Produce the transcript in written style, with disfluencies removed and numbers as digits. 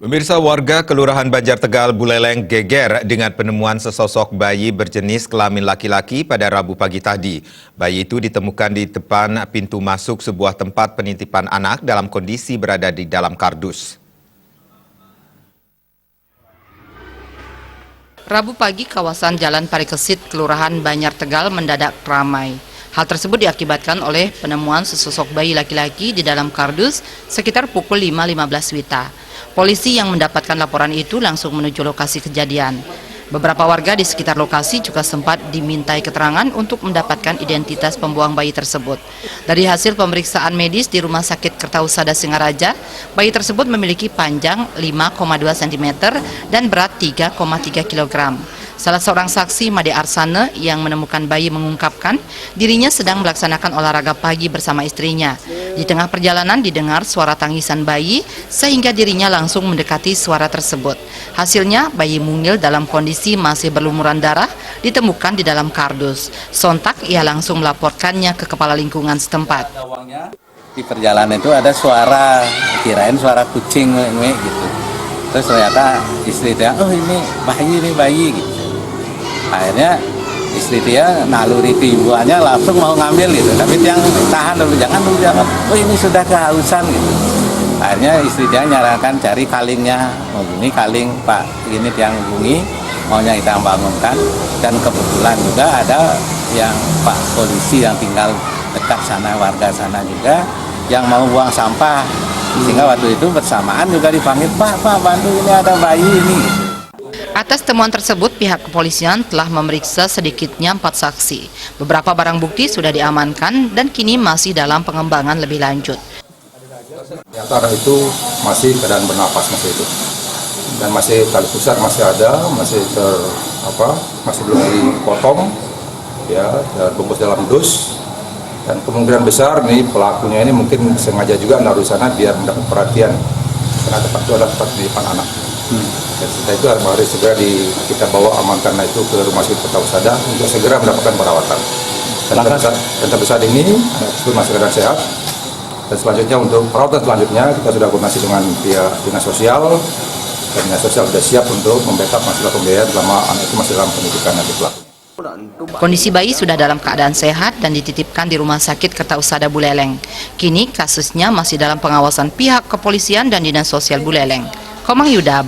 Pemirsa, warga Kelurahan Banjar Tegal, Buleleng geger dengan penemuan sesosok bayi berjenis kelamin laki-laki pada Rabu pagi tadi. Bayi itu ditemukan di depan pintu masuk sebuah tempat penitipan anak dalam kondisi berada di dalam kardus. Rabu pagi, kawasan Jalan Parikesit, Kelurahan Banjar Tegal mendadak ramai. Hal tersebut diakibatkan oleh penemuan sesosok bayi laki-laki di dalam kardus sekitar pukul 5.15 WITA. Polisi yang mendapatkan laporan itu langsung menuju lokasi kejadian. Beberapa warga di sekitar lokasi juga sempat dimintai keterangan untuk mendapatkan identitas pembuang bayi tersebut. Dari hasil pemeriksaan medis di Rumah Sakit Kertausada Singaraja, bayi tersebut memiliki panjang 5,2 cm dan berat 3,3 kg. Salah seorang saksi, Made Arsane, yang menemukan bayi mengungkapkan dirinya sedang melaksanakan olahraga pagi bersama istrinya. Di tengah perjalanan didengar suara tangisan bayi sehingga dirinya langsung mendekati suara tersebut. Hasilnya bayi mungil dalam kondisi masih berlumuran darah ditemukan di dalam kardus. Sontak ia langsung melaporkannya ke kepala lingkungan setempat. Di perjalanan itu ada suara, kirain suara kucing gitu. Terus ternyata istri dia, oh ini bayi gitu. Akhirnya istri dia naluri tibuannya langsung mau ngambil gitu, tapi dia tahan dulu, jangan, oh ini sudah kehausan gitu. Akhirnya istri dia nyarankan cari kalingnya, oh ini kaling Pak, ini yang hubungi, maunya kita bangunkan. Dan kebetulan juga ada yang Pak polisi yang tinggal dekat sana, warga sana juga, yang mau buang sampah. Sehingga waktu itu bersamaan juga dipanggil, Pak bantu, ini ada bayi ini gitu. Atas temuan tersebut, pihak kepolisian telah memeriksa sedikitnya 4 saksi. Beberapa barang bukti sudah diamankan dan kini masih dalam pengembangan lebih lanjut. Di antara itu masih keadaan bernapas masih itu, dan masih tali pusar masih ada, masih masih belum dipotong, ya, bungkus dalam dus. Dan kemungkinan besar nih pelakunya ini mungkin sengaja juga naruh sana biar mendapat perhatian, karena tempat itu adalah tempat penitipan anak. Dan setelah itu harus segera kita bawa amankan itu ke Rumah Sakit Kertausada untuk segera mendapatkan perawatan. Dan sampai saat ini anak tersebut masih keadaan sehat. Dan selanjutnya untuk perawatan selanjutnya kita sudah koordinasi dengan pihak dinas sosial, dan dinas sosial sudah siap untuk membackup masalah pembiayaan selama anak itu masih dalam pendidikan nanti pelaku. Kondisi bayi sudah dalam keadaan sehat dan dititipkan di Rumah Sakit Kertausada Buleleng. Kini kasusnya masih dalam pengawasan pihak kepolisian dan dinas sosial Buleleng. Komang Yuda.